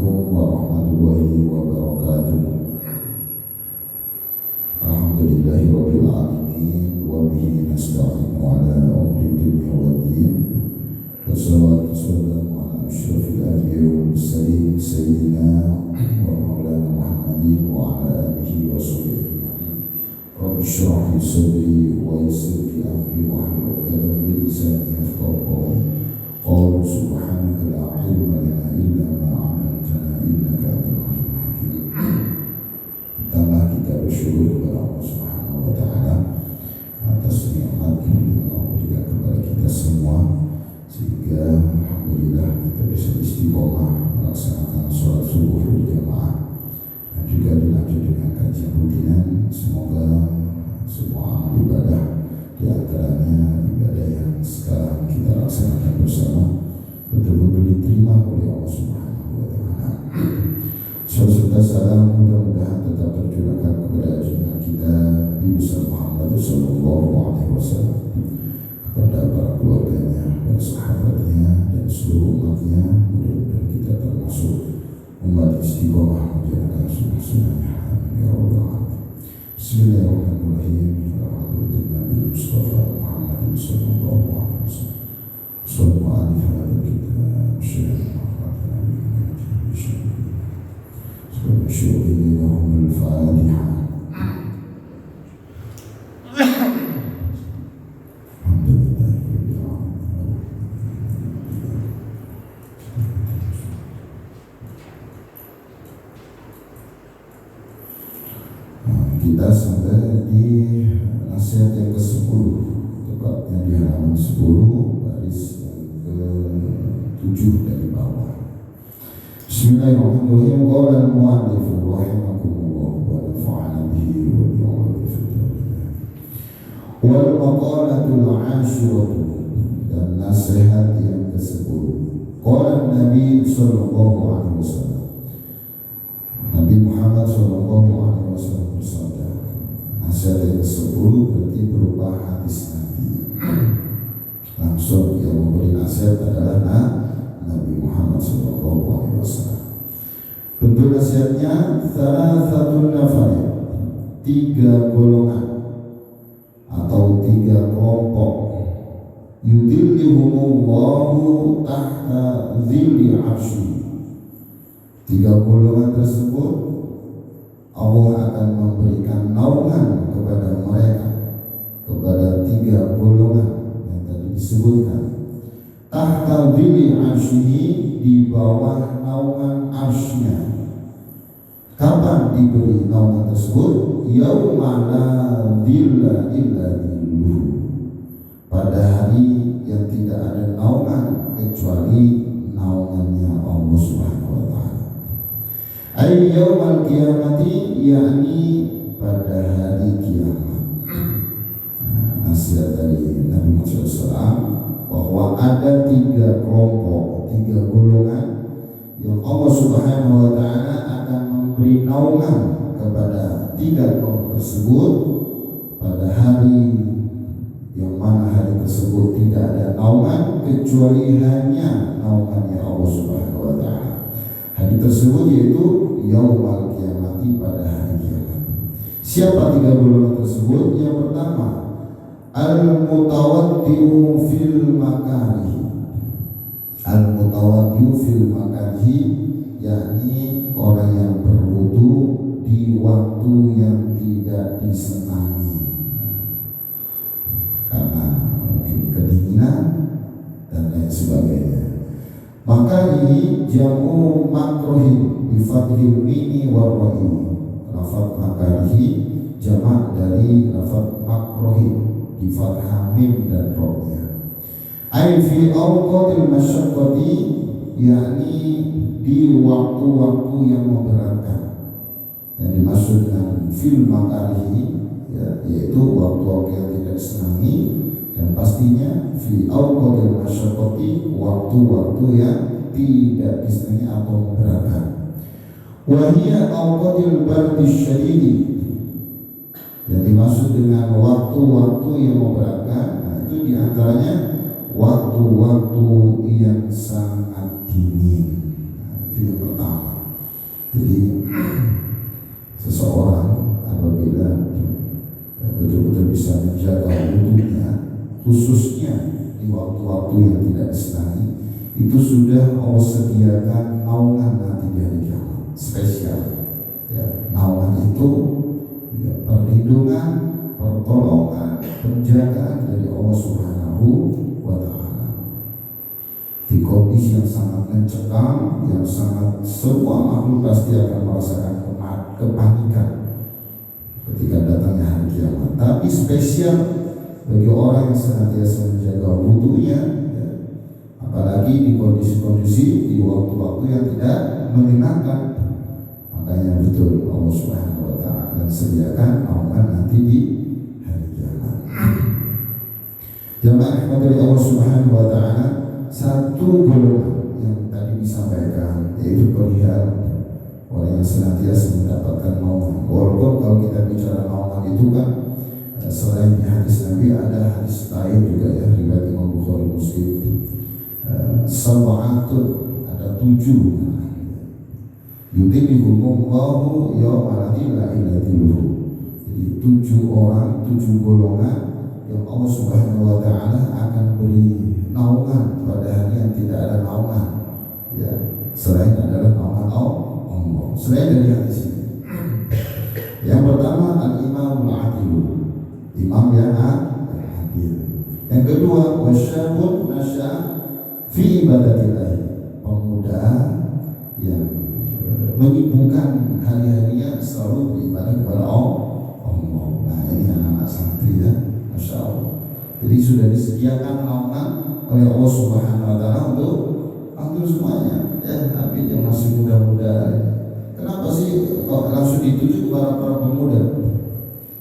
Assalamualaikum warahmatullahi wabarakatuh. Alhamdulillahirabbil alamin wa bihi nasta'inu ala umuri dunya waddin. Wassalatu wassalamu ala asyrafil anbiya'i wal mursalin sayyidina wa maulana Muhammadin wa ala alihi wa sahbihi. Rabbi shrah li sadri wa yassir li amri wa hlul 'uqdatam min lisani yafqahu qawli. Qul subhanaka la ilma lana illa ma 'allamtana innaka antal alimul hakim. Pertama kita bersyukur kepada Allah Subhanahu wa taala atas nikmat yang Allah berikan kepada kita semua, sehingga alhamdulillah kita bisa istiqomah melaksanakan sholat subuh berjamaah dan juga dilanjut dengan kajian rutinan. Semoga semua amal ibadah, di antaranya ibadah yang sekarang kita laksanakan bersama, betul-betul diterima oleh Allah Subhanahu wa taala. Serta salam mudah-mudahan tetap tercurahkan kepada junjungan kita Nabi besar Muhammad sallallahu alaihi wasallam, kepada para keluarganya, para sahabatnya dan seluruh umatnya. Mudah-mudahan kita termasuk umat istiqomah menjalankan sunnah-sunnahnya. Amin ya rabbal alamin. Bismillahirrahmanirrahim. Alhamdulillah Nabi Mustafa Muhammad sallallahu alaihi wasallam. Sallallahu alaihi wa sallam. Syukur lahum al-Fatihah. Kita sampai di nasihat yang ke-10, tepatnya di halaman 10 baris yang ke-7 dari bawah. Bismillahirrahmanirrahim. Qala al-mu'allif rahimakumullah wa nafa'ana bihi wa bi'ulumi fid darin. Wal maqalatul 'ashiratu, dan nasihat yang ke-10. Qala Nabi sallallahu alaihi wasallam. Nabi Muhammad sallallahu alaihi wasallam bersabda. Nasihat yang ke-10 berarti berupa hadis Nabi. Langsung yang memberi nasihat adalah Nabi Muhammad sallallahu alaihi wasallam. Bentuk nasihatnya thalathatun nafar, 3 golongan atau 3 kelompok. Yudhillihumullahu tahta dhilli 'arsy. 3 golongan tersebut Allah akan memberikan naungan kepada mereka, kepada 3 golongan yang tadi disebutkan. Tahta dhilli 'arsy, di bawah naungan arsy-Nya. Kapan diberi naungan tersebut? Yauma la dhilla illa dhilluh, pada hari yang tidak ada naungan kecuali naungannya Allah Subhanahu wa taala. Ay yaumal qiyamati, yakni pada hari kiamat. Nasihat dari Nabi Muhammad SAW bahwa ada 3 kelompok, 3 golongan yang Allah Subhanahu wa taala akan memberi naungan kepada 3 kelompok tersebut pada hari yang mana hari tersebut tidak ada naungan kecuali hanya naungannya Allah Subhanahu wa taala. Hari tersebut yaitu yaumul qiyamati, pada hari kiamat. Siapa 3 golongan tersebut? Yang pertama, al-mutawaddi'u fil makarih. Al-mutawaddi'u fil makarih, yakni orang yang berwudu di waktu yang tidak disenangi karena mungkin kedinginan dan lain sebagainya. Makarih jamu makruhin bi fathil mimi war ra'i. Lafaz makarih jamak dari lafaz makruhin di fathah mim dan ra-nya. Ai fi awqatil masyaqqati, yakni di waktu-waktu yang memberatkan. Yang dimaksud dengan fil makarihi, yaitu waktu-waktu yang tidak disenangi, dan pastinya fi awqatil masyaqqati, waktu-waktu yang tidak disenangi atau memberatkan. Wa hiya awqatil bardi syadidi, yang dimaksud dengan waktu-waktu yang memberatkan, itu diantaranya waktu-waktu yang sangat dingin. Itu yang pertama. Jadi seseorang apabila betul-betul bisa menjaga wudhunya, khususnya di waktu-waktu yang tidak disenangi, itu sudah Allah sediakan naungan nanti di hari kiamat spesial. Ya, naungan itu ya, perlindungan, pertolongan, penjagaan dari Allah Subhanahu wa Ta'ala. Di kondisi yang sangat mencekam, yang sangat semua makhluk pasti akan merasakan kepanikan ketika datangnya hari kiamat. Tapi spesial bagi orang yang senantiasa menjaga wudhunya, ya, apalagi di kondisi-kondisi di waktu-waktu yang tidak menyenangkan. Makanya betul Allah Subhanahu wa Ta'ala akan sediakan naungan nanti di hari kiamat. Jemaah dari Allah Subhanahu wa Ta'ala, satu golongan yang tadi disampaikan yaitu perihal orang yang senantiasa mendapatkan naungan. Walaupun kalau kita bicara naungan itu kan selain di hadis Nabi ada hadis lain juga ya, riwayat Imam Bukhari Muslim. Sab'atun, ada 7 yudhillihumullahu yawma la ilaha illa dhilluh. Jadi 7 orang, 7 golongan yang Allah Subhanahu wa Ta'ala akan beri naungan pada hari yang tidak ada naungan, ya, selain adalah naungan Allah. Selain dari hadis ini, yang pertama al-imamul adil, imam yang adil. Yang kedua wasyabun nasya fi ibadatillah, pemuda yang menyibukkan hari-harinya selalu beribadah kepada Allah. Nah, ini anak-anak santri ya, Masya Allah. Jadi sudah disediakan naungan oleh Allah Subhanahu wa Ta'ala untuk semuanya. Ya, tapi yang masih muda-muda, kenapa sih kok langsung dituju kepada para pemuda?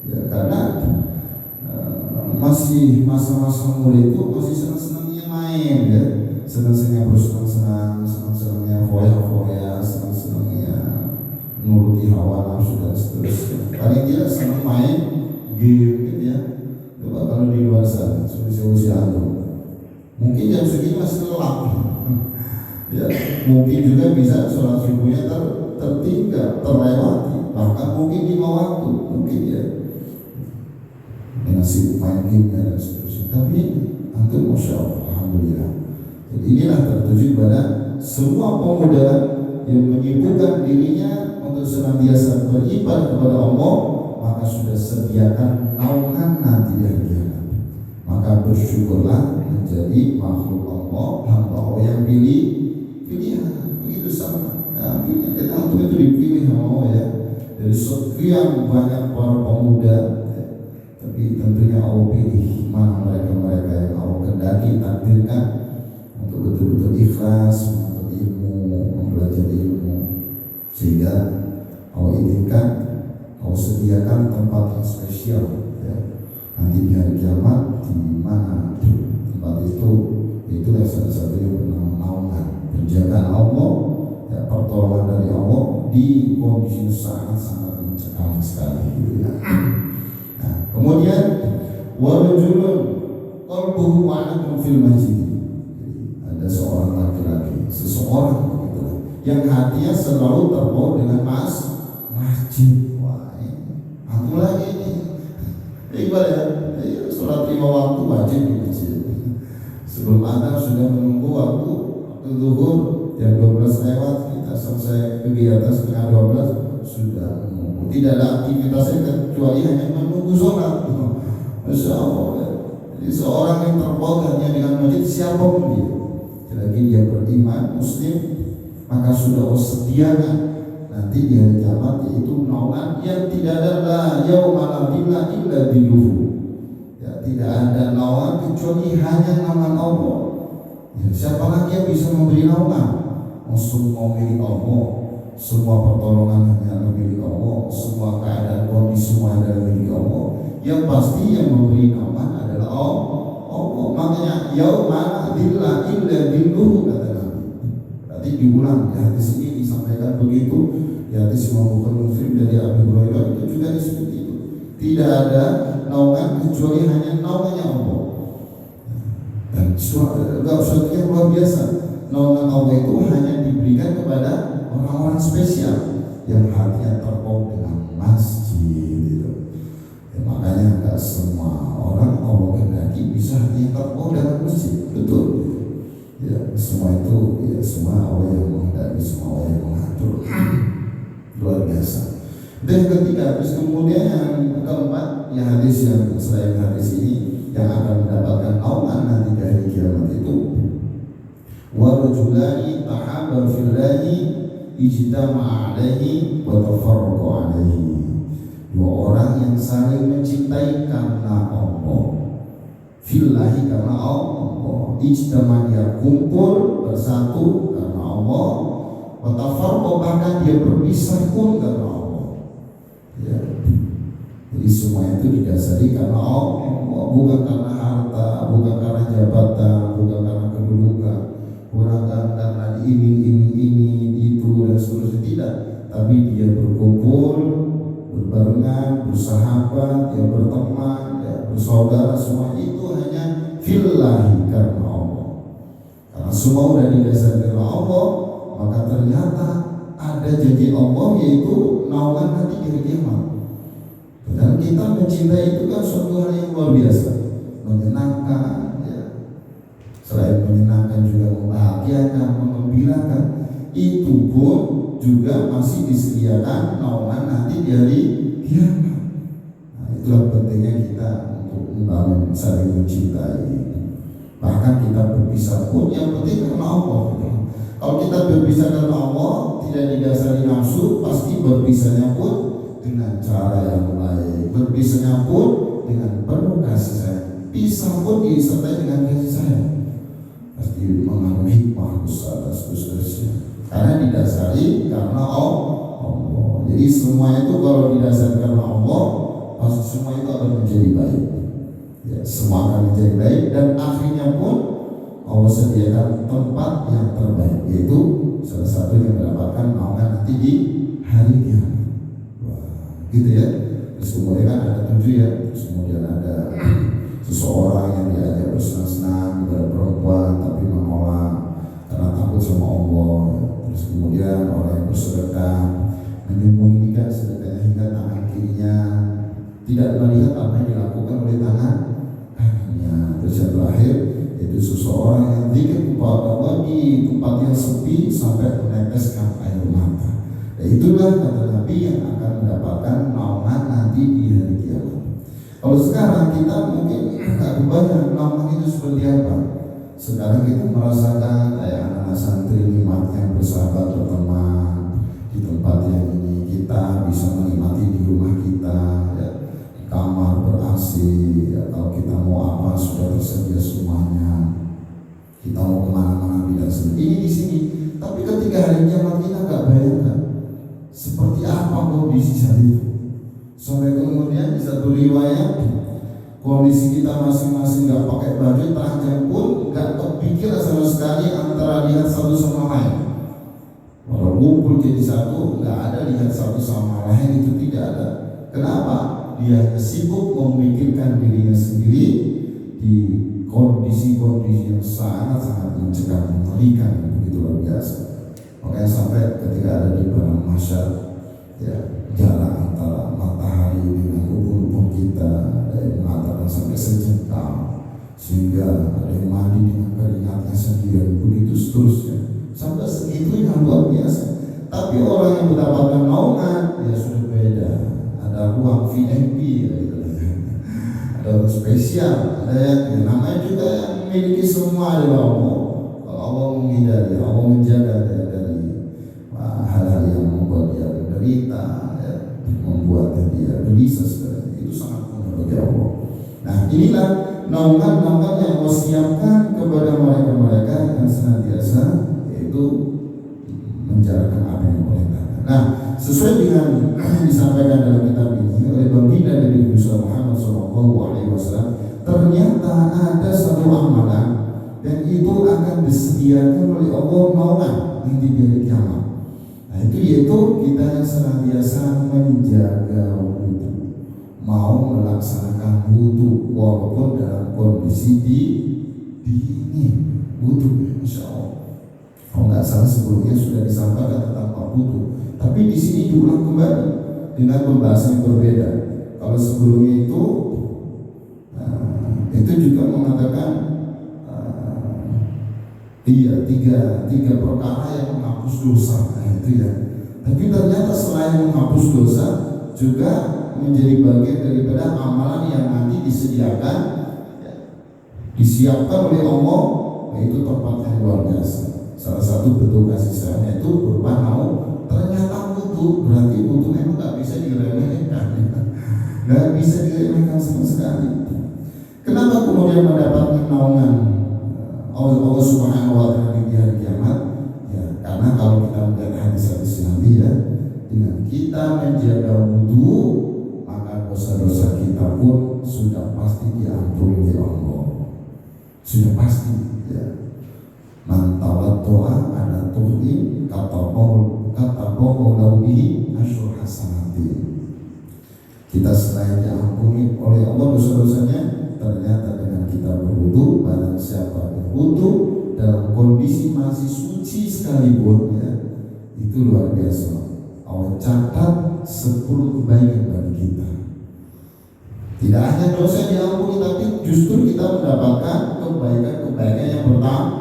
Ya, karena masih masa-masa muda itu masih senang-senangnya main ya, senang-senangnya bersenang-senang, senang-senangnya foya-foya, senang-senangnya nuruti hawa nafsu dan seterusnya. Paling tidak senang main game gitu ya. Coba kalau di luar sana, usia-usia itu mungkin jam segini masih lelap. Ya, mungkin juga bisa sholat subuhnya tertinggal, terlewati, bahkan mungkin di waktu, mungkin ya dengan sibuk main game dan seterusnya. Tapi antum Masya Allah, alhamdulillah. Jadi inilah tertuju pada semua pemuda yang menyibukkan dirinya untuk senantiasa beribadah kepada Allah, maka sudah sediakan naungan nanti di hari kiamat. Maka bersyukurlah menjadi makhluk Allah, hamba Allah yang pilihan, begitu sama. Ya, pilihan kita untuk itu dipilih Allah ya, dari sekian banyak para pemuda. Tapi tentunya Allah pilih mana mereka yang Allah kendaki takdirkan untuk betul-betul ikhlas menuntut ilmu, mempelajari ilmu, sehingga Allah izinkan, Allah sediakan tempat yang spesial ya, nanti di hari kiamat. Di mana tempat itu? Itulah satu-satunya bernama naungan, penjagaan Allah ya, pertolongan dari Allah di kondisi sangat-sangat mencekam sekali gitu ya. Nah, kemudian warajulun qalbuhu ma'anatun fil masjid. Ada seorang laki-laki, seseorang gitu, yang hatinya selalu terbawa dengan masjid. Wah, aku lagi ini ibadah ya, sholat 5 waktu wajib di masjid. Sebelum Anda sudah menunggu waktu zuhur jam 12 lewat, kita selesai kegiatan setengah 12 sudah menunggu. Tidak ada aktivitasnya kecuali hanya menunggu sholat. Masya Allah ya. Jadi seorang yang terpaut hanya dengan masjid, siapapun dia, selagi dia beriman Muslim, maka sudah Allah sediakan nanti di hari kiamat, yaitu naungan yang tidak ada yauma la dhilla illa dhilluhu. Ya, tidak ada naungan kecuali hanya naungan Allah. Ya, siapa lagi yang bisa memberi naungan? Semua milik Allah, semua pertolongan hanya milik Allah, semua keadaan kondisi semua adalah milik Allah. Yang pasti yang memberi naungan adalah Allah. Makanya yauma la dhilla illa dhilluhu kata Nabi. Berarti diulang di hadis ini disampaikan begitu. Di hadis Imam Bukhari Muslim dari Abu Hurairah itu juga disebut itu. Tidak ada naungan kecuali hanya naungannya Allah. Dan suatunya luar biasa. Naungan Allah itu hanya diberikan kepada orang-orang spesial. yang hatinya terpaut dengan masjid itu. Ya, makanya nggak semua orang Allah kehendaki bisa hatinya terpaut dengan masjid, betul. Ya, semua itu ya semua Allah yang menghendaki, semua Allah yang mengatur. Luar biasa. Dan ketiga, terus kemudian yang keempat, ya hadis yang selain hadis ini yang akan mendapatkan naungan nanti dari kiamat itu, wa rajulani tahabba fillahi ijtama'a alaihi wa tafarraqa alaihi. Dua orang yang saling mencintai karena Allah, fillahi karena Allah, ijtama' dia kumpul bersatu karena Allah, wa tafarraqa bahkan dia berpisah pun karena Allah. Ya. Jadi semua itu didasari karena Allah, bukan karena harta, bukan karena jabatan, bukan karena kedudukan, bukan karena diiming-iming ini, itu dan seterusnya, tidak. Tapi dia berkumpul, berbarengan, bersahabat, dia berteman, ya, bersaudara, semua itu hanya fillahi karena Allah. Karena semua sudah didasari karena Allah, maka ternyata ada janji Allah yaitu naungan nanti di kiamat. Dan kita mencintai itu kan suatu hal yang luar biasa, menyenangkan, ya. Selain menyenangkan juga membahagiakan, mengembirakan. Itu pun juga masih disediakan naungan nanti di hari kiamat. Nah, itulah pentingnya kita untuk membangun saling mencintai. Bahkan kita berpisah pun yang penting karena Allah. Kalau kita berpisah karena Allah, tidak didasari nafsu, pasti berpisahnya pun dengan cara yang baik, berpisahnya pun dengan penuh kasih sayang, pisah pun disertai dengan kasih sayang, pasti mengandung hikmah besar dan seterusnya. Karena didasari karena Allah. Jadi semua itu kalau didasari karena Allah, pasti semua itu akan menjadi baik. Ya, semua akan menjadi baik dan akhirnya pun Allah sediakan tempat yang terbaik, yaitu salah satu yang mendapatkan naungan nanti di hari kiamat. Gitu ya. Terus kemudian kan ada 7 ya. Terus kemudian ada seseorang yang diajak bersenang-senang kepada perempuan tapi menolak karena takut sama Allah. Terus kemudian orang yang bersedekah menyembunyikan sedekahnya hingga tangan kirinya tidak melihat apa yang dilakukan oleh tangan kanannya. Terus yang terakhir yaitu seseorang yang zikir kepada Allah di tempat yang sepi sampai meneteskan air mata. Dan itulah kata Nabi yang akan mendapatkan naungan nanti di hari kiamat. Kalau sekarang kita mungkin nggak kebayang naungan itu seperti apa. Sekarang kita merasakan kayak anak-anak santri nikmatnya bersahabat berteman di tempat yang ini, kita bisa menikmati di rumah kita, ya, di kamar ber-AC, ya, kalau kita mau apa sudah tersedia semuanya. Kita mau kemana-mana tidak sendiri ini di sini. Tapi ketika hari kiamat kita nggak bayangkan seperti apa kondisi saat itu. Sampai kemudian di satu riwayat kondisi kita masing-masing nggak pakai baju, telanjang pun nggak kepikir sama sekali antara lihat satu sama lain. Walau ngumpul jadi satu, nggak ada lihat satu sama lain, itu tidak ada. Kenapa? Dia sibuk memikirkan dirinya sendiri di kondisi-kondisi yang sangat-sangat mencegah, mengerikan, begitu luar biasa. Makanya sampai ketika ada di padang mahsyar, ya, jarak antara matahari dengan ubun-ubun kita ada yang mengatakan sampai sejengkal, sehingga ada yang mandi dengan keringatnya sendiri, begitu seterusnya, sampai segitu yang luar biasa. Tapi orang yang mendapatkan naungan ya sudah beda, ada ruang VIP, ya, gitu. Ada ruang spesial, ada yang namanya juga yang memiliki semua adalah Allah. Kalau Allah menghindari, Allah menjaga dari hal-hal yang membuat dia menderita, ya, membuat dia gelisah, itu sangat mudah bagi Allah. Nah, inilah naungan-naungan yang Allah siapkan kepada mereka-mereka yang senantiasa yaitu menjalankan apa yang diperintahkan. Nah, sesuai dengan yang disampaikan dalam kitab ini oleh baginda Nabi Muhammad SAW, ternyata ada satu amalan dan itu akan disediakan oleh Allah naungan nanti di hari kiamat. Nah, itu yaitu kita yang senantiasa menjaga wudu, mau melaksanakan wudu walaupun dalam kondisi dingin, wudu, insya Allah. Kalau nggak salah sebelumnya sudah disampaikan tentang bab wudu, tapi di sini diulang kembali dengan pembahasan yang berbeda. Kalau sebelumnya itu juga mengatakan tiga perkara yang menghapus dosa, itu ya. Tapi ternyata selain menghapus dosa juga menjadi bagian daripada amalan yang nanti disiapkan oleh Allah, yaitu tempat yang luar biasa. Salah satu bentuk kasih sayangnya itu berupa ternyata wudu, berarti wudu memang nggak bisa diremehkan, nggak bisa diremehkan sama sekali. Kenapa kemudian mendapatkan naungan Allah Subhanahu wa Ta'ala di hari kiamat? Ya, karena kalau kita melihat hadis-hadis Nabi ya, dengan kita menjaga wudu, maka dosa-dosa kita pun sudah pasti diampuni oleh Allah. Sudah pasti ya. Man tawaddo'a ala tuhli kata Paul bihi asyur hasanati. Kita selain diampuni oleh Allah dosa-dosanya, ternyata dengan kita berwudu, barang siapa berwudu dalam kondisi masih suci sekalipun ya, itu luar biasa. Allah catat 10 kebaikan bagi kita. Tidak hanya dosa diampuni, tapi justru kita mendapatkan kebaikan-kebaikan yang bertambah.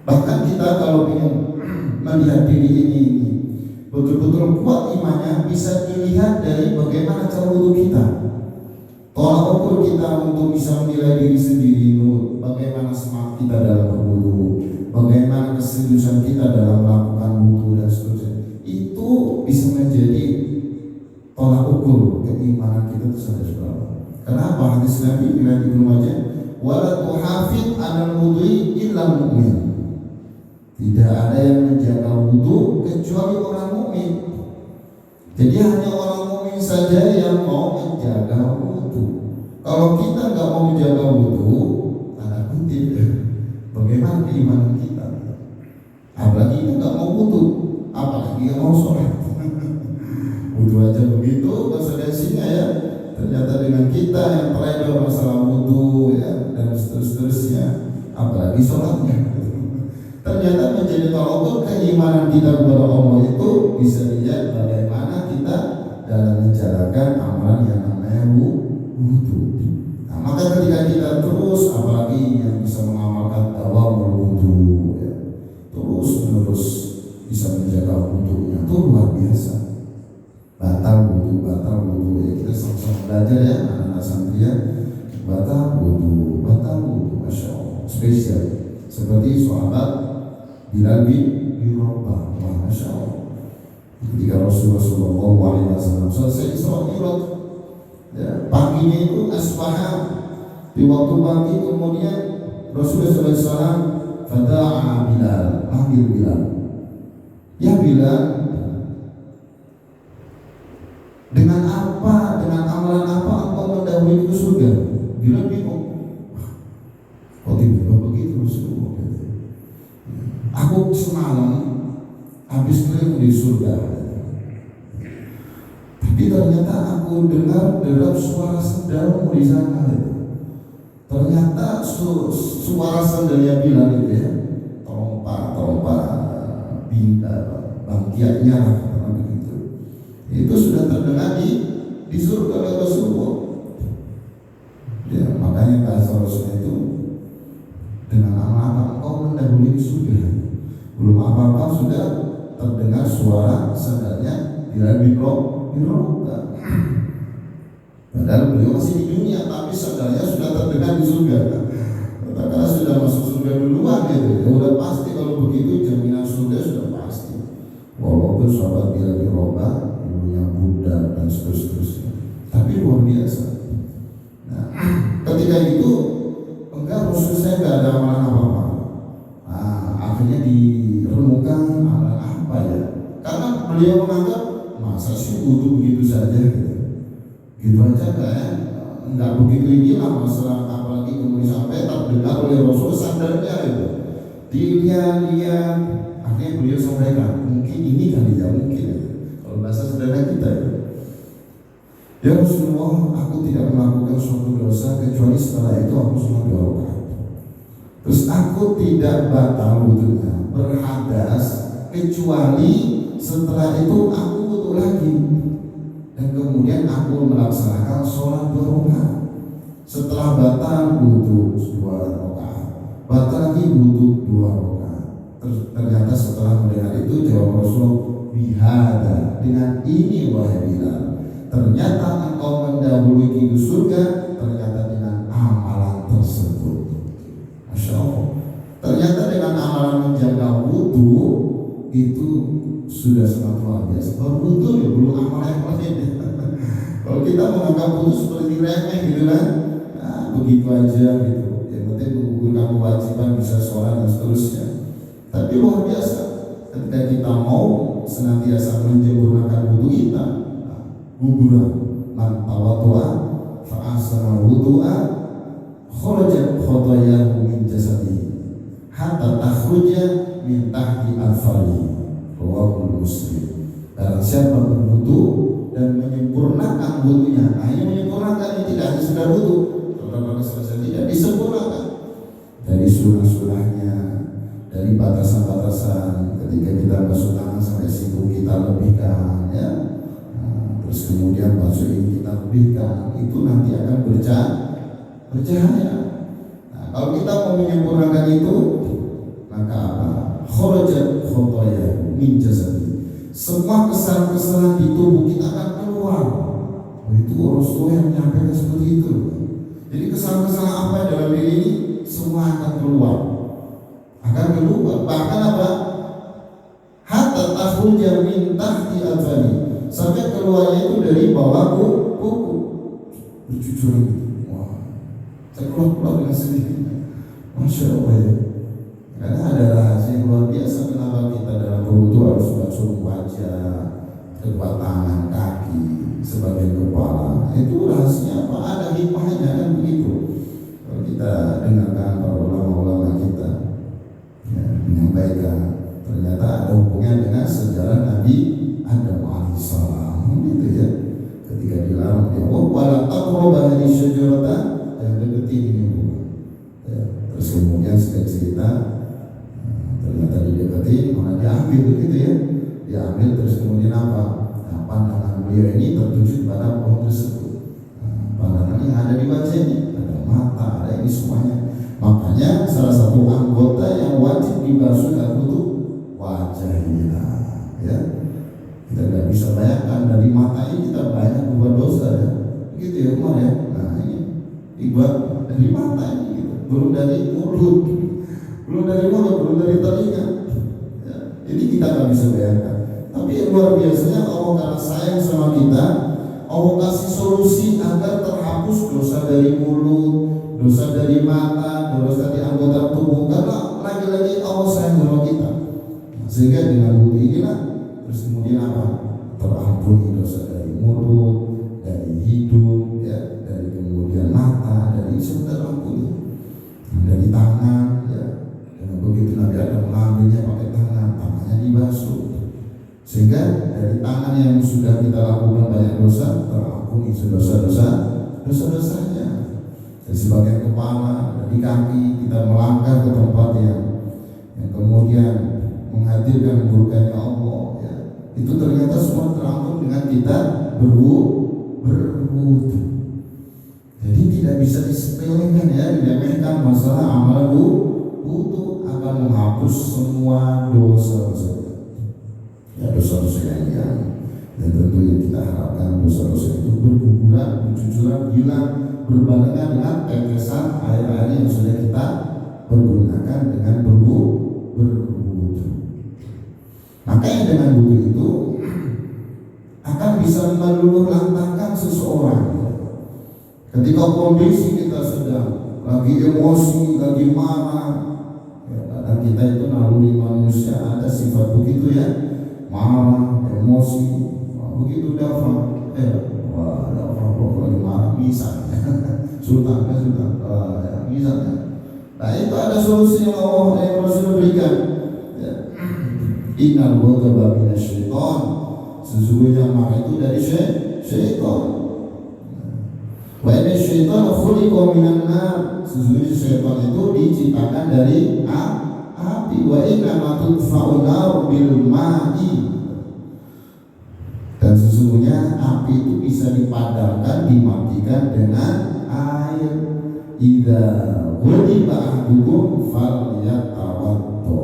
Bahkan kita kalau ingin melihat diri ini betul-betul kuat imannya, bisa dilihat dari bagaimana cara wudu kita. Tolak ukur kita untuk bisa menilai diri sendiri, bagaimana semangat kita dalam berwudu, bagaimana keseriusan kita dalam melakukan wudu dan seterusnya. Itu bisa menjadi tolak ukur keimanan kita itu sampai seberapa. Kenapa? Hadis Nabi riwayat Ibnu Majah, wala tuhafid 'alal wudu'i illa mu'min. Tidak ada yang menjaga wudu kecuali orang mukmin. Jadi hanya orang mukmin saja yang mau menjaga wudu. Kalau kita nggak mau menjaga wudu, tanda kutip, bagaimana keimanan kita? Apalagi kita nggak mau wudu, apalagi yang mau sholat. Wudu aja begitu konsekuensinya ya. Ternyata dengan kita yang terlebih masalah wudu ya dan seterusnya, apalagi sholatnya. Ternyata menjadi tolak ukur keimanan kita kepada Allah itu bisa dilihat bagaimana kita dalam menjalankan amalan yang namanya wudu. Nah, maka ketika kita terus, apalagi yang bisa mengamalkan tawabul wudu ya, terus menerus bisa menjaga wudunya, itu luar biasa. Batal wudu ya, kita sama-sama belajar ya anak-anak santri ya. Batal wudu, masya Allah, spesial seperti sahabat Bilal bin Rabah, masya Allah. Ketika Rasulullah SAW selesai sholat Mi'raj, ya, paginya itu asbahah, di waktu pagi kemudian Rasulullah SAW fada'a Bilal, panggil Bilal, ya Bilal, dengan amalan apa engkau mendahului ke surga? Bilal bingung, kok tiba-tiba begitu Rasulullah? Aku semalam habis keliling di surga, tapi ternyata aku dengar suara sandalmu di sana. Ternyata suara sandalnya Bilal itu ya, trompa bangkiatnya karena begitu. Itu sudah terdengar di surga oleh Rasulullah. Ya, makanya bahasa Rasulullah itu, dengan amal engkau mendahului surga. Belum apa-apa sudah terdengar suara sandalnya Bilal bin Rabah. Padahal beliau masih di dunia, tapi sandalnya sudah terdengar di surga. Karena sudah masuk surga duluan gitu. Ya udah pasti kalau begitu jaminan surga sudah pasti. Walaupun sahabat Bilal bin Rabah ibunya Buddha dan seterusnya. Tapi luar biasa. Nah, ketika itu enggak, Rasul saya enggak ada amalan apa-apa. Nah, akhirnya direnungkan amalan apa ya? Karena beliau menganggap masa sih wudu begitu saja gitu aja enggak begitu inilah masalah, apalagi kemudian sampai terdengar oleh Rasul sandalnya itu. Dilihat, akhirnya beliau sampaikan, mungkin ini kali ya, mungkin ya. Kalau bahasa sederhana kita itu, ya Rasulullah, aku tidak melakukan suatu dosa kecuali setelah itu aku sholat 2 rakaat. Terus aku tidak batal wudunya, berhadas, kecuali setelah itu aku wudu lagi. Dan kemudian aku melaksanakan sholat 2 rakaat. Setelah batal wudu 2 rakaat, batal lagi wudu 2 rakaat. Ternyata setelah mendengar itu jawab Rasul, bihada, dengan ini wahai Bilal, ternyata engkau mendahului ke surga, ternyata dengan amalan tersebut. Masya Allah, ternyata dengan amalan menjaga wudu itu sudah sangat luar biasa. Wudu ya belum amal yang lain. Kalau kita menganggap wudu seperti remeh gitu kan, nah, begitu aja gitu. Yang penting menggugurkan kewajiban, bisa sholat dan seterusnya. Tapi luar biasa ketika kita mau senantiasa menyempurnakan wudu kita. Guguran man tawaddu'a fa ahsana wudu'a kharajat khotoyahu min jasadihi hatta takhruja min tahti al-fari. Rawahul Muslim. Barang siapa berwudu dan menyempurnakan wudunya, hanya menyempurnakan, ini tidak hanya sekedar wudu, kalau selesai tidak disempurnakan dari sunah-sunahnya, dari batasan-batasan. Ketika kita basuh tangan sampai siku kita lebihkan, ya. Terus kemudian basuh ini kita lebihkan, itu nanti akan bercahaya. Nah, kalau kita mau menyempurnakan itu, maka apa? Kharajat khotoyahu min jasadi. Semua kesalahan-kesalahan di tubuh kita akan keluar. Itu Rasulullah yang menyampaikan seperti itu. Jadi kesalahan-kesalahan apa yang dalam diri ini semua akan keluar. Bahkan apa? Hatta takhruja min tahti al-fani, sampai keluarnya itu dari bawah kuku. Bercucuran gitu. Wah, saya keluar dengan sedih. Masya Allah ya. Karena ada rahasia yang luar biasa kenapa kita dalam berwudu harus basuh wajah, kedua tangan, kaki, sebagian kepala. Itu rahasianya apa? Ada hikmahnya kan begitu. Kalau kita dengarkan para ulama-ulama kita ya, menyampaikan, ternyata ada hubungan dengan sejarah Nabi Adam alaihissalam gitu ya. Ketika dilarang dia, wala taqrabu hadhihi syajarata, yang deketin ini bukan. Ya, terus kemudian cerita ternyata dideketin, malah diambil begitu ya. Diambil terus kemudian apa? Nah, pandangan beliau ini tertuju pada pohon tersebut. Pandangan yang ada di wajahnya, ada mata, ada ini semuanya. Makanya salah satu anggota yang wajib dibasuh dan itu wajahnya, ya. Kita tidak bisa bayangkan dari mata ini kita banyak buat dosa ya. Begitu ya Umar ya. Nah ini dibuat dari mata ini gitu. Belum dari mulut, belum dari telinga ya. Ini kita nggak bisa bayangkan. Tapi yang luar biasanya Allah karena sayang sama kita, Allah kasih solusi agar terhapus dosa dari mulut, dosa dari mata, dosa dari anggota tubuh. Karena lagi-lagi Allah sayang sama kita. Sehingga dengan wudu inilah terus kemudian apa? Terampuni dosa dari mulut, dari hidung, ya, dari kemudian mata, dari semua terampuni. Dari tangan, ya. Dan begitu Nabi Adam mengambilnya pakai tangannya dibasuh. Sehingga dari tangan yang sudah kita lakukan banyak dosa, terampuni dosa-dosanya. Dari sebagian kepala, dari kaki kita melangkah ke tempat yang kemudian menghadirkan keburukannya Allah, ya. Itu ternyata semua terampun dengan kita berwudu. Jadi tidak bisa disepelekan ya, diremehkan masalah amal wudu akan menghapus semua dosa-dosa. Ya, dosa-dosa yang tentu yang kita harapkan dosa-dosa itu berguguran, bercucuran, hilang, berbarengan dengan tetesan air-air yang sudah kita pergunakan dengan berwudu. Makanya dengan wudu itu akan bisa meluluh lantangkan seseorang. Ketika kondisi kita sedang lagi emosi, lagi marah, ya, kadang kita itu naluri manusia ada sifat begitu ya, marah, emosi, begitu dafa, lagi marah misalnya, sultan, misalnya. Nah itu ada solusi yang Allah yang Rasul berikan. Innal ghadaba minasyaiton, sesungguhnya marah itu dari syaitan. Wa inna syaitana khuliqa minan nar, sesungguhnya syaitan itu diciptakan dari api. Wa inna ma tudfa'un nar bil ma'i, dan sesungguhnya api itu bisa dipadamkan, dimatikan dengan air. Idza ghadiba ahadukum falyatawaddo,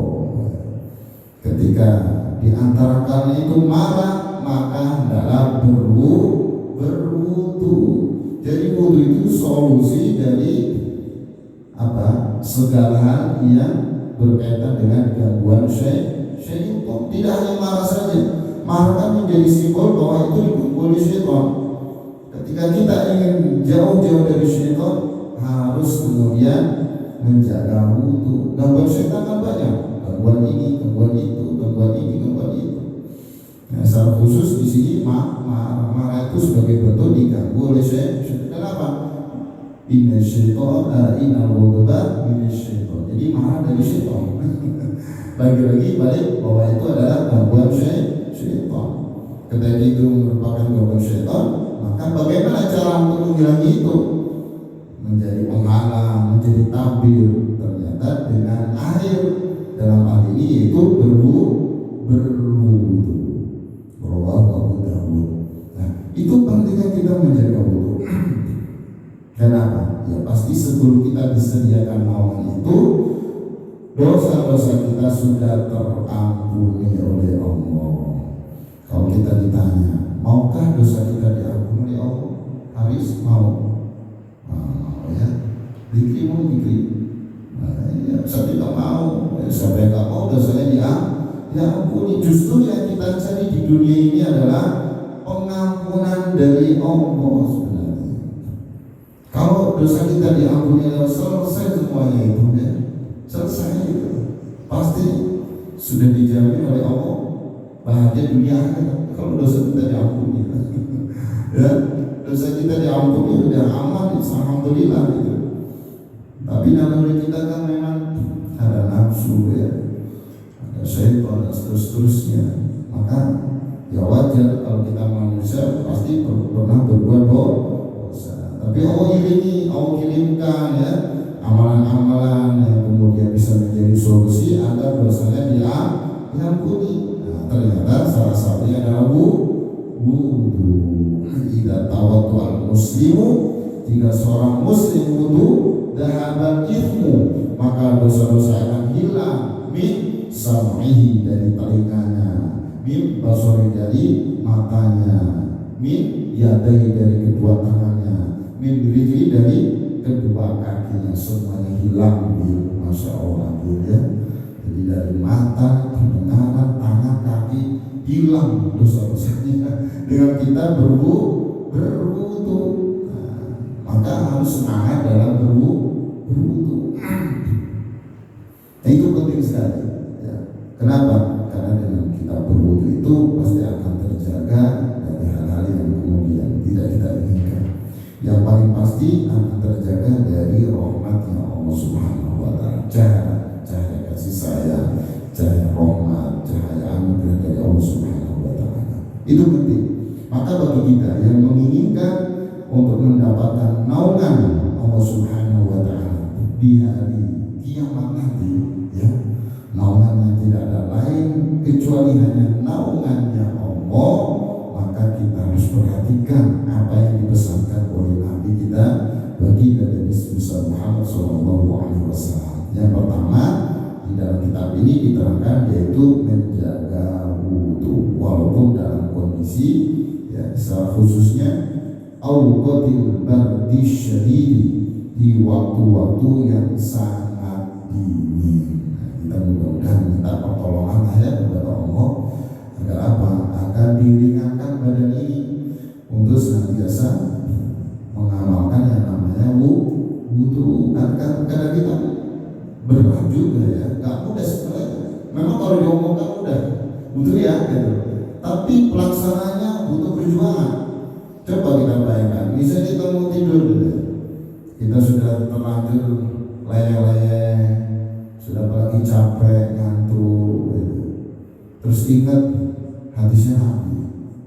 ketika di antara kalian itu marah, maka hendaklah berwudu. Jadi wudu itu solusi dari apa? Segala hal yang berkaitan dengan gangguan syaitan. Tidak hanya marah saja, marah kan menjadi simbol bahwa itu diganggu oleh syaitan. Ketika kita ingin jauh-jauh dari syaitan, harus kemudian menjaga wudu. Gangguan syaitan kan banyak, gangguan ini, gangguan itu, gangguan ini, gangguan itu. Nah, secara khusus di sini marah itu sebagai bentuk diganggu oleh syaitan. Kenapa? Inna syaitan, inna ghadaba min syaitan. Jadi marah dari syaitan. Lagi-lagi balik bahwa itu adalah gangguan syaitan. Ketika itu merupakan gangguan syaitan, maka bagaimana cara untuk menghilangi itu? Menjadi penghalang, menjadi tabir, ternyata dengan air. Dalam hal ini yaitu berwudu. Rawahu Abu Dawud. Nah, itu pentingnya kita menjaga wudu. Kenapa? Ya pasti sebelum kita disediakan naungan itu, dosa-dosa kita sudah terampuni oleh Allah. Kalau kita ditanya, maukah dosa kita diampuni oleh Allah? Haris mau? Ya, dikri mau dikri. Ya, saya tidak mau. Siapa yang tidak mau dosanya diampuni. Justru yang kita cari di dunia ini adalah pengampunan dari Allah sebenarnya. Kalau dosa kita diampuni, selesai semuanya itu ya. Selesai itu. Pasti sudah dijamin oleh Allah bahagia dunia akhirat. Kalau dosa kita diampuni. Ya, dosa kita diampuni sudah aman, alhamdulillah gitu. Tapi naluri kita kan memang ada nafsu ya, ada syaitan dan seterusnya. Maka ya wajar kalau kita manusia pasti pernah berbuat dosa. Tapi Allah kirimkan ya amalan-amalan yang kemudian bisa menjadi solusi agar dosanya diampuni. Nah, ternyata salah satunya adalah wudu. Idza tawaddu al-muslimu, jika seorang muslim wudu, dhahabal ithmu, maka dosa-dosa akan hilang. Min sam'ihi, dari telinganya, min basari, dari matanya, min yadai, dari kedua tangannya, min rijli, dari kedua kakinya, semuanya hilang. Masya Allah ya. Jadi dari mata, pendengaran, tangan, kaki hilang dosa-dosanya dengan kita berwudu. Nah, maka harus semangat dalam berwudu. Nah, itu penting sekali ya. Kenapa? Karena dengan kita berwudu itu pasti akan terjaga dari hal-hal yang kemudian tidak kita inginkan. Yang paling pasti akan terjaga dari rahmatnya Allah Subhanahu wa Ta'ala. Cahaya kasih sayang, cahaya rahmat, cahaya anugerah dari Allah Subhanahu wa Ta'ala. Itu penting. Maka bagi kita yang menginginkan untuk mendapatkan naungan Allah Subhanahu wa Ta'ala di hari kiamat nanti, ya, naungan yang tidak ada lain kecuali hanya naungannya Allah, maka kita harus perhatikan apa yang dipesankan oleh Nabi kita bagi Nabi Muhammad SAW. Yang pertama di dalam kitab ini diterangkan yaitu menjaga wudu, walaupun dalam kondisi ya, khususnya awqatil bardi syadidi, di waktu-waktu yang sangat dingin. Kita mudah-mudahan minta pertolongan ya kepada Allah agar apa? Agar diringankan badan ini untuk senantiasa mengamalkan yang namanya wudu. Kadang kita berat juga ya, nggak mudah sebenarnya. Memang kalau diomongkan mudah, butuh ya gitu. Tapi pelaksananya butuh perjuangan. Coba kita bayangkan, misalnya kita mau tidur gitu, kita sudah terlanjur leyeh-leyeh, sudah apalagi capek, ngantuk gitu. Terus ingat hadisnya Nabi,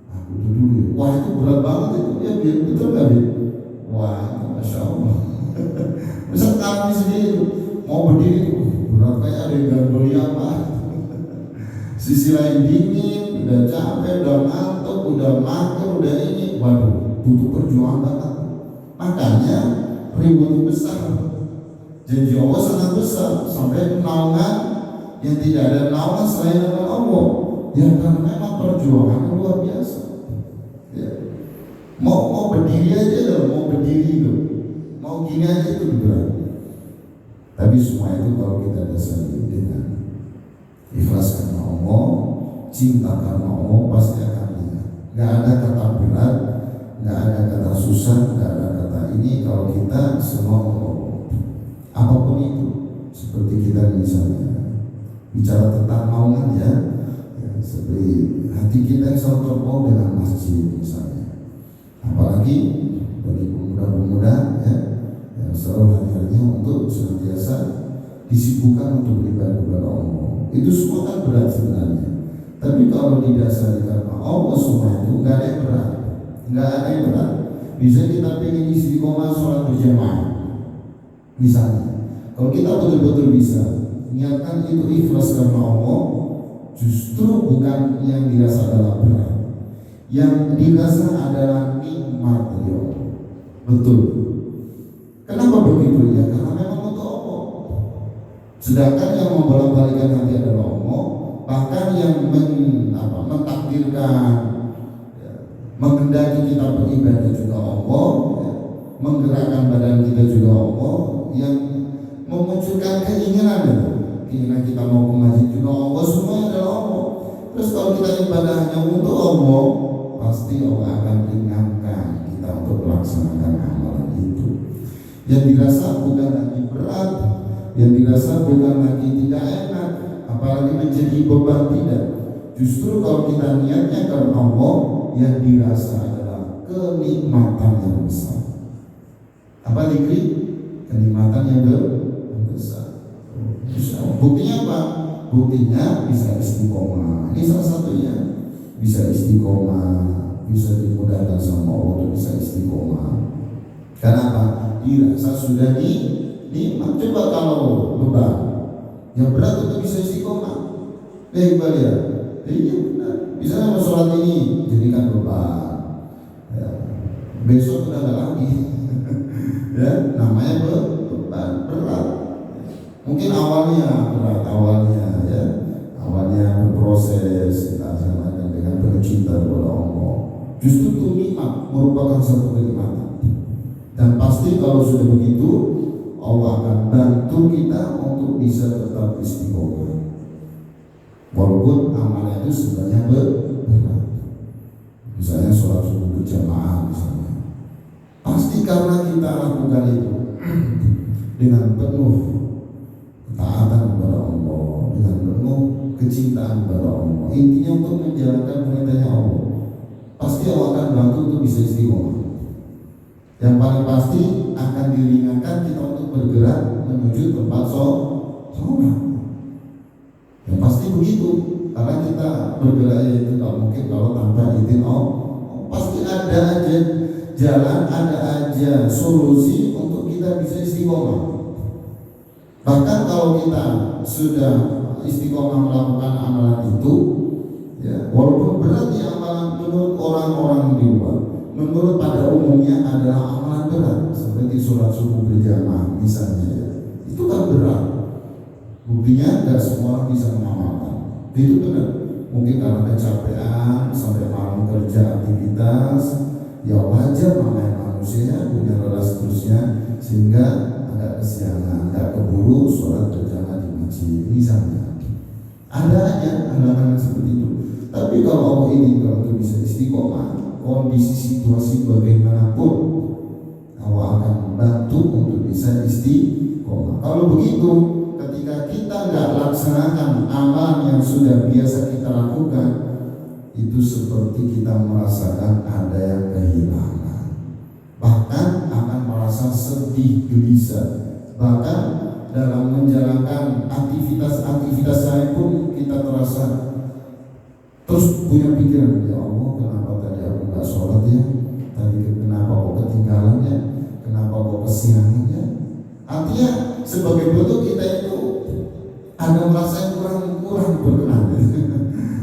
aku dulu ya. Wah itu berat banget itu, ya betul nggak? Wah, Masya Allah. Misal kami sendiri mau berdiri berat kayak ada yang ganggu apa. Sisi lain dingin, udah capek, udah ngantuk, udah mager, udah ini. Waduh, butuh perjuangan banget. Makanya ribut besar. Janji Allah sangat besar sampai naungan yang tidak ada naungan selain dengan Allah. Ya karena memang perjuangan luar biasa. Ya. Mau berdiri aja loh, mau berdiri loh, mau gini aja itu berat. Tapi semua itu kalau kita dasari dengan ikhlas karena Allah, cinta karena Allah, pasti akan lihat. Gak ada kata berat, gak ada kata susah, gak ada kata ini kalau kita semua Allah. Apapun itu, seperti kita misalnya bicara tentang naungan ya seperti hati kita yang selalu terpaut dengan masjid misalnya. Apalagi bagi pemuda-pemuda ya, yang selalu hati-hatinya untuk senantiasa disibukkan untuk beribadah kepada Allah. Itu semua kan berat sebenarnya. Tapi kalau didasari karena Allah semua itu nggak ada yang berat, nggak ada yang berat. Bisa kita pengen istiqomah sholat berjamaah, misalnya. Kalau kita betul-betul bisa niatkan itu ikhlas karena Allah, justru bukan yang dirasa adalah berat. Yang dirasa adalah nikmat ya. Betul. Kenapa begitu ya? Karena memang untuk Allah. Sedangkan yang membolak-balikan hati adalah Allah. Bahkan yang mentakdirkan, ya, menghendaki kita beribadah juga Allah, ya, menggerakkan badan kita juga Allah, yang memunculkan keinginan kita mau ke masjid juga Allah, semuanya adalah Allah. Terus kalau kita ibadahnya untuk Allah, pasti Allah akan ringankan kita untuk melaksanakan amalan itu. Yang dirasa bukan lagi berat, yang dirasa bukan lagi tidak enak, apalagi menjadi beban, tidak. Justru kalau kita niatnya karena Allah, yang dirasa adalah kenikmatan yang besar. Apa dikri? Kenikmatan yang besar. Buktinya apa? Buktinya bisa istiqomah. Ini salah satunya. Bisa istiqomah, bisa dimudahkan sama Allah untuk bisa istiqomah. Kenapa? Dirasa sudah nikmat. Coba kalau beban yang berat untuk bisa istiqomah. Iqbal ya? Iya benar. Bisa mau sholat ini jadikan beban. Ya. Besok udah nggak lagi. Ya, namanya beban berat. Mungkin awalnya berat, awalnya berproses kita laksanakan dengan penuh cinta kepada Allah. Justru itu nikmat, merupakan satu kenikmatan. Dan pasti kalau sudah begitu, Allah akan bantu kita untuk bisa tetap istiqomah. Walaupun amalnya itu sebenarnya berat. Misalnya sholat subuh berjamaah misalnya. Pasti karena kita lakukan itu dengan penuh ketaatan kepada Allah, dengan penuh kecintaan kepada Allah. Intinya untuk menjalankan perintahnya Allah. Pasti Allah akan bantu untuk bisa istiqomah. Yang paling pasti akan diringankan kita untuk bergerak menuju tempat sholat. Yang pasti begitu, karena kita bergerak itu tidak mungkin kalau tanpa izin Allah. Pasti ada aja jalan, ada aja solusi untuk kita bisa istiqomah. Bahkan kalau kita sudah istiqomah melakukan amalan itu, ya, walaupun berat ya amalan menurut orang-orang di luar, menurut pada umumnya adalah amalan berat, seperti sholat subuh berjamaah misalnya, ya, itu kan berat. Buktinya tidak semua orang bisa mengamalkan. Itu benar. Mungkin karena kecapean sampai malam kerja aktivitas, ya wajar namanya manusia punya lelah seterusnya, sehingga agak kesiangan, agak keburu sholat berjamaah di masjid misalnya. Ada aja halangan seperti itu. Tapi kalau Allah ini kalau bisa istiqomah, kondisi situasi bagaimanapun, Allah akan membantu untuk bisa istiqomah. Kalau begitu, ketika kita nggak laksanakan amalan yang sudah biasa kita lakukan, itu seperti kita merasakan ada yang kehilangan. Bahkan akan merasa sedih, gelisah. Bahkan dalam menjalankan aktivitas saya pun kita terasa terus punya pikiran, ya Allah kenapa tadi aku nggak sholat ya, tadi kenapa kok ketinggalan ya, siangnya. Artinya sebagai bentuk kita itu ada merasa kurang berkenan,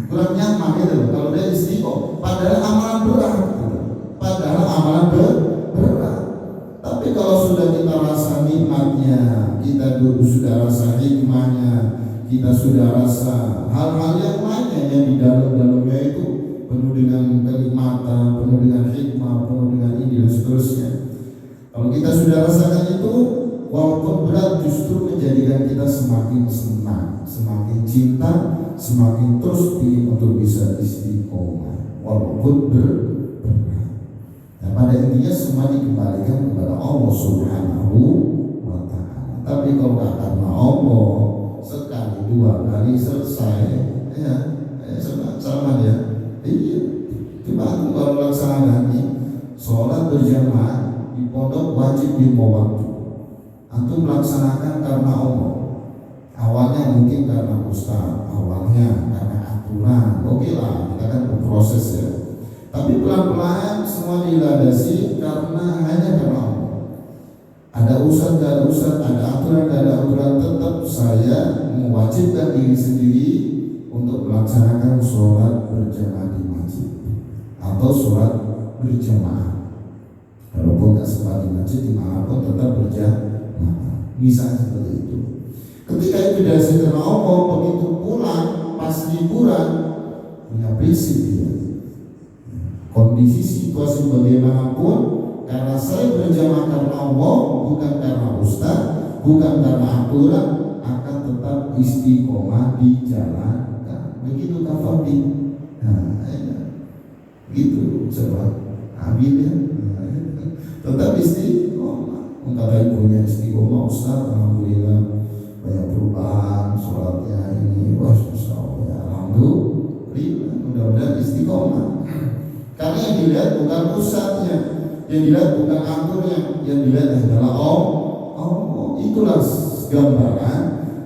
kurang nyaman gitu loh. Kalau dia istiqomah, padahal amalan berat, gitu. Padahal amalan berat. Tapi kalau sudah kita rasa nikmatnya, kita dulu sudah rasa hikmahnya, kita sudah rasa hal-hal yang lainnya yang di dalamnya itu penuh dengan kenikmatan, penuh dengan hikmah, penuh dengan ini dan seterusnya. Kalau kita sudah rasakan itu, walaupun berat justru menjadikan kita semakin senang, semakin cinta, semakin terus ingin untuk bisa istiqomah walaupun berat. Nah, pada intinya semua dikembalikan kepada Allah Subhanahu wa Ta'ala. Tapi kalau nggak karena Allah, sekali dua kali selesai, ya sama ya. Iya, coba aku kalau laksanakan ini sholat berjamaah di pondok wajib lima waktu. Antum melaksanakan karena Allah. Awalnya mungkin karena ustaz, awalnya karena aturan. Oke lah, kita kan berproses ya. Tapi pelan-pelan semua dilandasi karena hanya karena Allah. Ada ustaz, ada ustaz, ada aturan, ada aturan, tetap saya mewajibkan diri sendiri untuk melaksanakan sholat berjamaah di masjid atau sholat berjamaah. Walaupun nggak sempat di masjid, dimanapun tetap berjamaah. Misalnya seperti itu. Ketika itu dikasih karena Allah, begitu pulang pas liburan punya prinsip dia. Kondisi situasi bagaimanapun, karena saya berjamaah karena Allah, bukan karena ustaz, bukan karena aturan, akan tetap istiqomah dijalankan. Begitu kafabi. Nah, gitu coba. Amin ya. Tetap istiqomah. Kata ibunya istiqomah, ustaz, alhamdulillah banyak perubahan, sholatnya ini, wah masya Allah, ya, alhamdulillah, mudah-mudahan istiqomah. Karena yang dilihat bukan pusatnya, yang dilihat bukan aturnya, yang dilihat adalah Allah. Itulah gambaran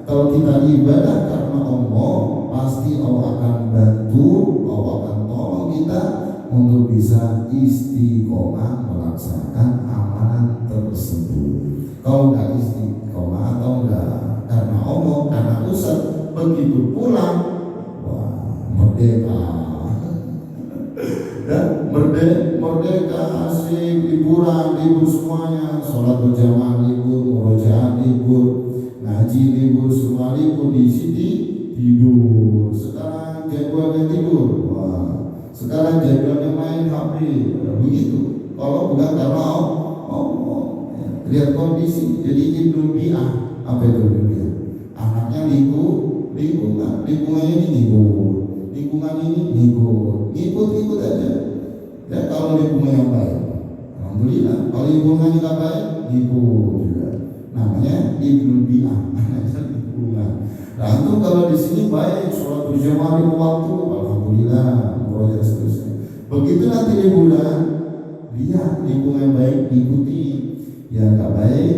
kalau kita ibadah karena Allah, pasti Allah akan bantu, Allah akan tolong kita untuk bisa istiqomah melaksanakan amalan tersebut. Kalau nggak istiqomah atau nggak karena Allah, karena ustaz, begitu pulang, wah merdeka. Dan merdeka, asik, liburan, libur semuanya, sholat berjamaah libur, murojaah libur, ngaji libur, semua libur, di sini tidur. Sekarang jadwalnya tidur, wah. Sekarang jadwalnya main HP, begitu. Kalau bukan karena Allah, lihat kondisi. Jadi ibnu bi'ah, apa itu ibnu bi'ah? Anaknya lingkungannya ini lingkungan ini ngikut aja. Dan kalau lingkungan yang baik, alhamdulillah. Kalau lingkungan yang nggak baik, ngikut juga. Namanya ibnu bi'ah, lingkungan. Nah, itu kalau di sini baik, sholat berjamaah lima waktu, alhamdulillah, proses seterusnya. Begitu nanti liburan, lihat lingkungan baik, ikuti. Yang nggak baik,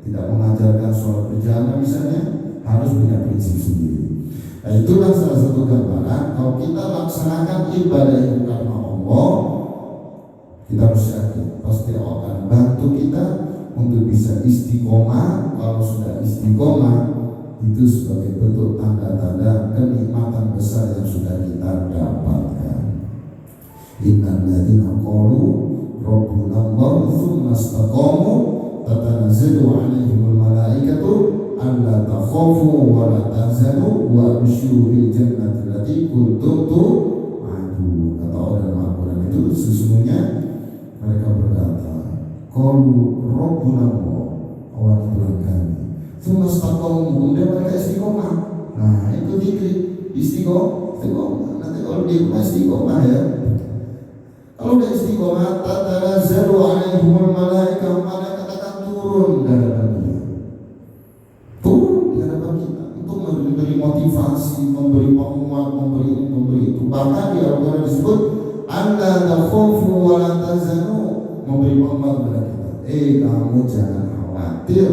tidak mengajarkan sholat berjamaah misalnya, harus punya prinsip sendiri. Nah, itulah salah satu gambaran kalau kita laksanakan ibadah itu karena Allah, kita harus yakin pasti Allah akan bantu kita untuk bisa istiqomah. Kalau sudah istiqomah, itu sebagai bentuk tanda-tanda kenikmatan besar yang sudah kita dapatkan. Innal ladzina qalu rabbuna Allah tsumma istaqamu tatanazzalu 'alaihimul malaikatu alla takhafu wa la tahzanu wa abshiru bil jannati allati kuntum tu'adun. Kata Allah dalam Al-Quran itu, sesungguhnya mereka berkata, qalu rabbuna Allah Tuhan kami, tsumma istaqamu, kemudian mereka istiqomah. Nah, itu dikit istiqomah. Nanti kalau di rumah istiqomah ya, kalau udah istiqomah, tatanazzalu 'alaihimul malaikatu, malaikat akan turun dari dunia, turun di hadapan kita untuk memberi motivasi, memberi penguat, memberi itu. Bahkan di Al-Quran disebut alla takhafu wa la tahzanu, memberi penguat kepada kita. Kamu jangan khawatir,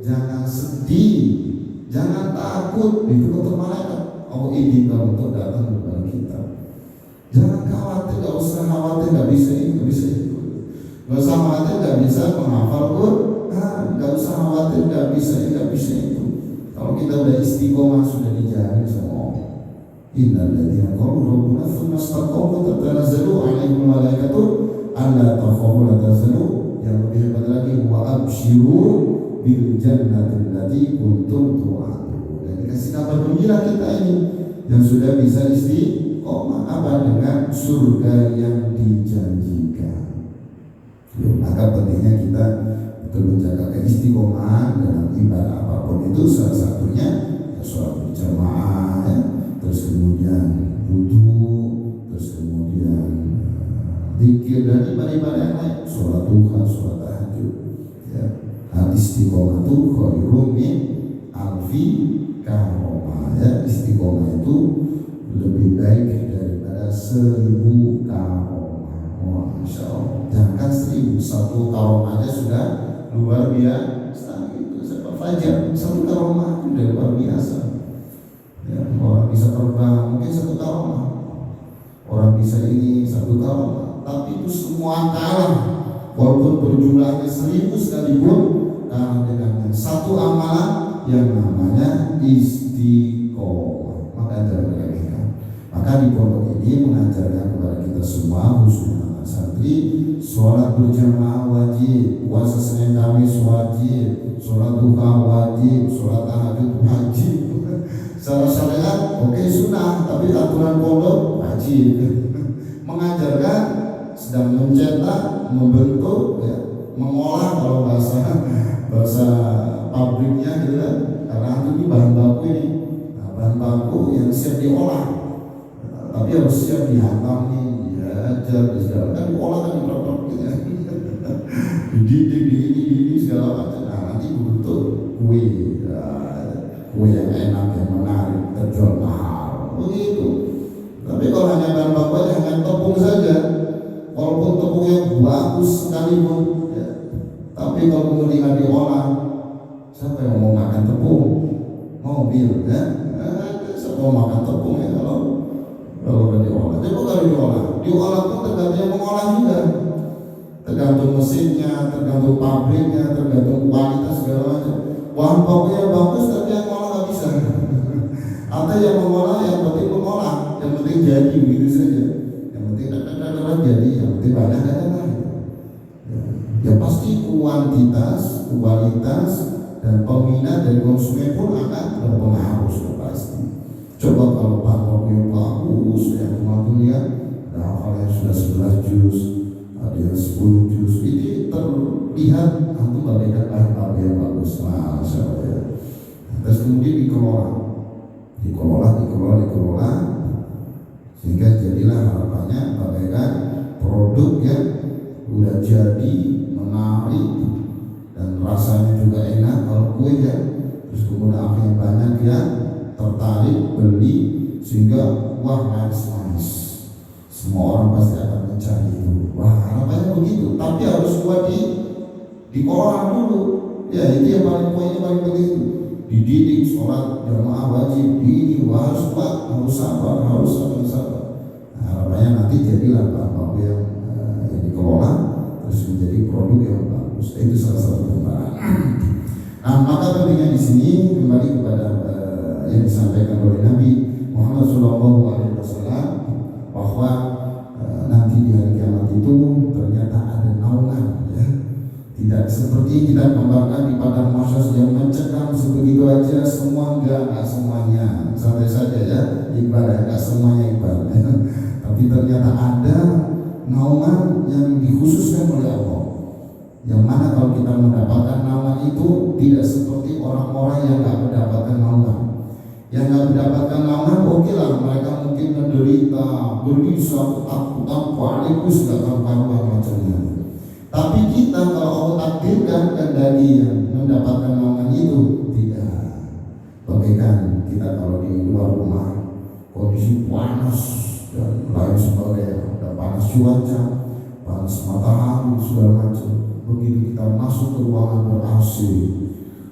jangan sedih, jangan takut. Itu untuk malaikat. Allah izinkan untuk datang kepada kita. Jangan khawatir, gak usah khawatir, gak bisa ini, gak bisa itu. Gak usah khawatir gak bisa menghafal Quran, gak usah khawatir gak bisa itu. Kalau kita udah istiqomah sudah dijamin sama Allah. Innal ladzina qalu rabbuna tsumma istaqamu tatanazzalu 'alaihimul malaikatu alla takhafu wa la tahzanu. Yang lebih hebat lagi, wa absyiru bil jannati allati kuntum tu'adun. Dan dikasih kabar gembira kita ini yang sudah bisa istiqomah apa dengan surga yang dijanjikan. Maka pentingnya kita betul menjaga keistiqomahan dalam ibadah apapun itu, salah satunya ya sholat berjamaah ya. Terus kemudian wudu, terus kemudian zikir dan ibadah-ibadah yang lain, sholat duha, sholat tahajud ya. Al-istiqomah itu khairun min alfi karomah ya. Istiqomah itu lebih baik daripada 1000 karomah. Masya Allah, jangan 1000, 1 karomah aja sudah luar biasa gitu. Sebab fajar 1 karomah sudah luar biasa ya. Orang bisa terbang mungkin 1 karomah, orang bisa ini 1 karomah, tapi itu semua kalah. Walaupun berjumlahnya 1000 sekalipun, kalah dengan 1 amalan yang namanya istiqomah. Maka jangan meremehkan. Maka di pondok ini mengajarkan kepada kita semua, khususnya anak santri, sholat berjamaah wajib, puasa Senin Kamis wajib, sholat duha wajib, sholat tahajud wajib. Secara syariat oke sunnah, tapi aturan pondok wajib. Mengajarkan, sedang mencetak, membentuk, ya, mengolah kalau bahasa pabriknya gitu kan. Karena itu bahan baku ini, bahan baku yang siap diolah, tapi harus siap dihantam nih, diajar, kan diolah kan diprok gitu ya. Dididik, ini segala macam. Nah nanti bentuk kue, ya, kue yang enak, yang menarik, terjual mahal, begitu. Tapi kalau hanya bahan baku aja, hanya tepung saja, walaupun tepung yang bagus sekalipun ya, tapi kalau kemudian diolah, siapa yang mau makan tepung? Mobil ya, siapa mau makan tepung ya kalau udah diolah. Jadi kalau diolah pun tergantung yang mengolah juga, tergantung mesinnya, tergantung pabriknya, tergantung kualitas segala macam. Bahan bakunya bagus tapi yang mengolah nggak bisa. Atau yang mengolah yang penting mengolah, yang penting jadi begitu saja. Yang penting kadang-kadang jadi, yang penting banyak kadang-kadang. Ya pasti kuantitas, kualitas dan peminat dari konsumen pun akan berpengaruh sudah pasti. Coba kalau bahan bakunya bagus, yang kemarin lihat, ada hafalnya sudah 11 juz, ada yang 10 juz, ini terlihat antum bagaikan bahan baku yang bagus, masya Allah ya. Terus kemudian dikelola, sehingga jadilah harapannya bagaikan produk yang udah jadi, menarik dan rasanya juga enak kalau kue ya. Terus kemudian akhirnya banyak yang tertarik beli, sehingga wah manis. Semua orang pasti akan mencari itu. Wah harapannya begitu. Tapi harus buat dikelola dulu. Ya itu yang poinnya paling penting. Dididik, sholat jamaah wajib, harus kuat, harus sabar. Nah, harapannya nanti jadilah bahan yang dikelola, terus menjadi produk yang bagus. Itu salah satu gambaran. Nah, maka pentingnya di sini kembali kepada yang disampaikan oleh Nabi Muhammad SAW, bahwa nanti di hari kiamat itu ternyata ada naungan, ya. Tidak seperti kita gambarkan di padang mahsyar yang mencekam sebegitu aja, semua enggak semuanya, santai saja ya, ibadah enggak semuanya ibadah. Tapi ternyata ada naungan yang dikhususkan oleh Allah, yang mana kalau kita mendapatkan naungan itu tidak seperti orang-orang yang enggak mendapatkan naungan. Yang enggak mendapatkan naungan, oke lah, mereka mungkin menderita, berisau, takut, panik, segala karuan macamnya. Tapi kita kalau Allah takdirkan kendali yang mendapatkan naungan itu, tidak. Bagaikan kita kalau di luar rumah, kondisi panas dan lain sebagainya, ada panas cuaca, panas matahari segala macam. Begitu kita masuk ke ruangan ber-AC,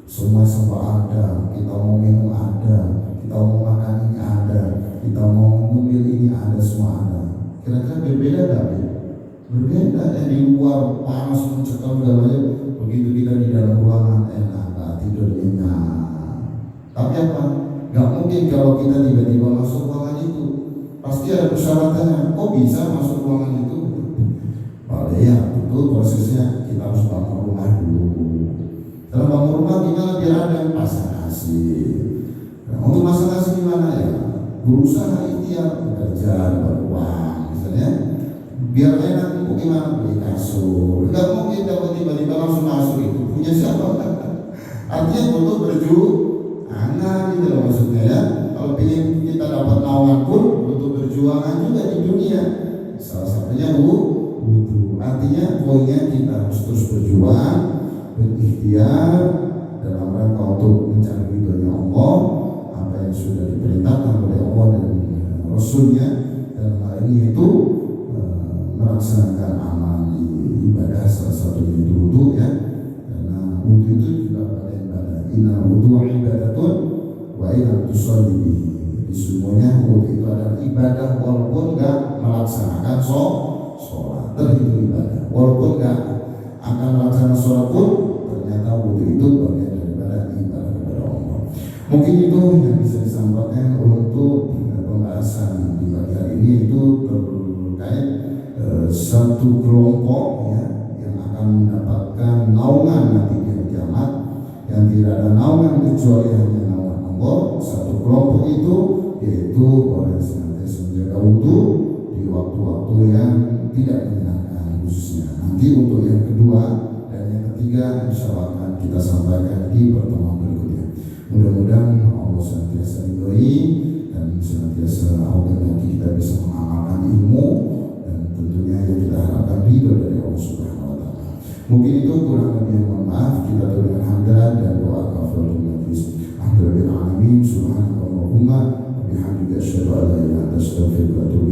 semua serba ada, kita mau minum ada, kita mau makan ini ada, kita mau ngemil ini ada, semua ada. Kira-kira berbeda gak? Berbeda yang di luar panas mencekam segalanya, begitu kita di dalam ruangan enak, tidur nyenyak. Tapi apa? Gak mungkin kalau kita tiba-tiba masuk ruangan itu, pasti ada persyaratannya. Kok bisa masuk ruangan itu? Padahal ya itu prosesnya kita harus bangun rumah dulu. Kalau bangun rumah gimana biar ada pasang AC. Nah, untuk pasang AC gimana ya? Berusaha ikhtiar bekerja dapat uang misalnya. Biar enak itu gimana? Beli kasur. Gak mungkin dapat tiba-tiba langsung masuk itu. Punya siapa? Artinya butuh berjuang gitu loh maksudnya ya. Kalau ingin kita dapat naungan pun butuh perjuangan juga di dunia. Salah satunya butuh. Artinya poinnya kita harus terus berjuang, berikhtiar dalam rangka untuk mencari ridhonya Allah, apa yang sudah diperintahkan oleh Allah dan Rasulnya, dan hal ini itu melaksanakan amal ibadah, salah satunya itu wudu ya, karena wudu itu juga pada ibadah. Inna wudu ibadatun wa inna tusalli bihi. Jadi semuanya wudu itu adalah ibadah walaupun enggak melaksanakan sholat, terhitung ibadah. Walaupun enggak akan melaksanakan sholat pun ternyata wudu itu bagian daripada ibadah kepada Allah. Mungkin itu yang bisa disampaikan untuk pembahasan di pagi hari ini, itu terkait satu kelompok ya yang akan mendapatkan naungan nanti di hari kiamat, yang tidak ada naungan kecuali hanya naungan Allah. Satu kelompok itu yaitu orang yang senantiasa menjaga wudu di waktu-waktu yang tidak menyenangkan khususnya. Nanti untuk yang kedua dan yang ketiga insya Allah akan kita sampaikan di pertemuan berikutnya. Mudah-mudahan Allah senantiasa ridhoi dan senantiasa Allah kita bisa mengamalkan ilmu, dan tentunya yang kita harapkan ridho dari Allah Subhanahu wa Ta'ala. Mungkin itu kurang lebih, mohon maaf. Kita tuliskan hamdalah dan doa kafaratul majlis. Alhamdulillah alamin. Subhanallahumma wa bihamdika asyhadu an la ilaha illa anta astaghfiruka wa atubu